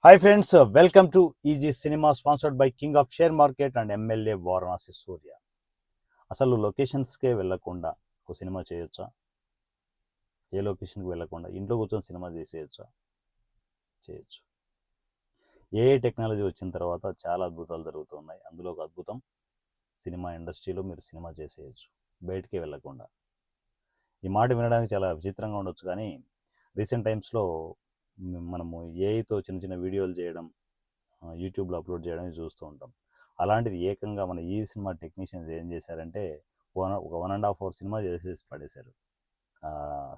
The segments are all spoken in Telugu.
Hi friends, welcome to EG Cinema sponsored by King of Share Market and MLA Varanasi సూర్య. అసలు లొకేషన్స్కే వెళ్ళకుండా ఒక సినిమా చేయొచ్చా? ఏ లొకేషన్కి వెళ్ళకుండా ఇంట్లో కూర్చొని సినిమా చేసేయచ్చా? చేయొచ్చు. ఏ టెక్నాలజీ వచ్చిన తర్వాత చాలా అద్భుతాలు జరుగుతున్నాయి. అందులో ఒక అద్భుతం సినిమా ఇండస్ట్రీలో మీరు సినిమా చేసేయచ్చు బయటికే వెళ్ళకుండా. ఈ మాట వినడానికి చాలా విచిత్రంగా ఉండొచ్చు, కానీ రీసెంట్ టైమ్స్లో మనము ఏఐతో చిన్న చిన్న వీడియోలు చేయడం, యూట్యూబ్లో అప్లోడ్ చేయడం చూస్తూ ఉంటాం. అలాంటిది ఏకంగా మన ఈ సినిమా టెక్నీషియన్స్ ఏం చేశారంటే ఒక 1.5 hour సినిమా చేసేసి పడేశారు.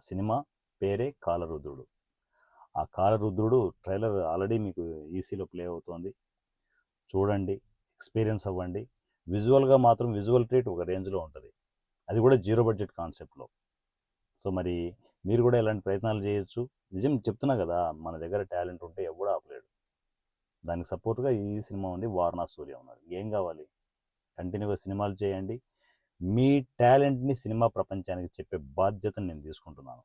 సినిమా పేరే కాలరుద్రుడు. ఆ కాలరుద్రుడు ట్రైలర్ ఆల్రెడీ మీకు ఈసీలో ప్లే అవుతోంది. చూడండి, ఎక్స్పీరియన్స్ అవ్వండి. విజువల్గా మాత్రం విజువల్ ట్రీట్ ఒక రేంజ్లో ఉంటుంది, అది కూడా 0 బడ్జెట్ కాన్సెప్ట్లో. సో మరి మీరు కూడా ఇలాంటి ప్రయత్నాలు చేయొచ్చు. నిజం చెప్తున్నా కదా, మన దగ్గర టాలెంట్ ఉంటే ఎవడు ఆపలేడు. దానికి సపోర్ట్గా ఈ సినిమా ఉంది, వారణాసి సూర్య ఉన్నాడు. ఏం కావాలి? కంటిన్యూగా సినిమాలు చేయండి. మీ టాలెంట్ని సినిమా ప్రపంచానికి చెప్పే బాధ్యతను నేను తీసుకుంటున్నాను.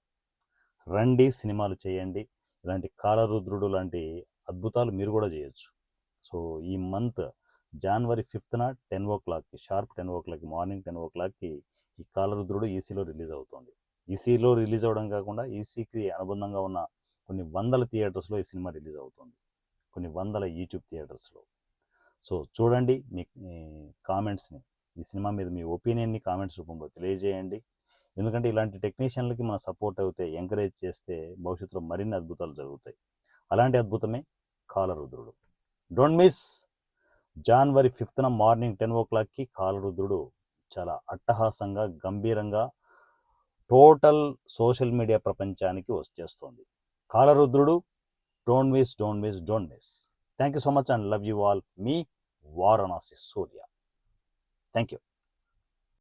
రండి, సినిమాలు చేయండి. ఇలాంటి కాలరుద్రుడు లాంటి అద్భుతాలు మీరు కూడా చేయొచ్చు. సో ఈ month January 5th 10 o'clock sharp 10 o'clock morning 10 o'clockకి ఈ కాలరుద్రుడు ఈసీలో రిలీజ్ అవుతుంది. ఈసీలో రిలీజ్ అవ్వడం కాకుండా ఈసీకి అనుబంధంగా ఉన్న కొన్ని వందల థియేటర్స్లో ఈ సినిమా రిలీజ్ అవుతుంది, కొన్ని వందల యూట్యూబ్ థియేటర్స్లో. సో చూడండి, మీ కామెంట్స్ని, ఈ సినిమా మీద మీ ఒపీనియన్ని కామెంట్స్ రూపంలో తెలియజేయండి. ఎందుకంటే ఇలాంటి టెక్నీషియన్లకి మనం సపోర్ట్ అవుతే, ఎంకరేజ్ చేస్తే భవిష్యత్తులో మరిన్ని అద్భుతాలు జరుగుతాయి. అలాంటి అద్భుతమే Kalarudrudu. Don't miss. January 5th morning 10 o'clockకి కాలరుద్రుడు చాలా అట్టహాసంగా, గంభీరంగా టోటల్ సోషల్ మీడియా ప్రపంచానికి వచ్చేస్తుంది. Kalarudrudu, don't miss, don't miss, don't miss. Thank you so much and love you all. మీ వారణాసి సూర్య. Thank you.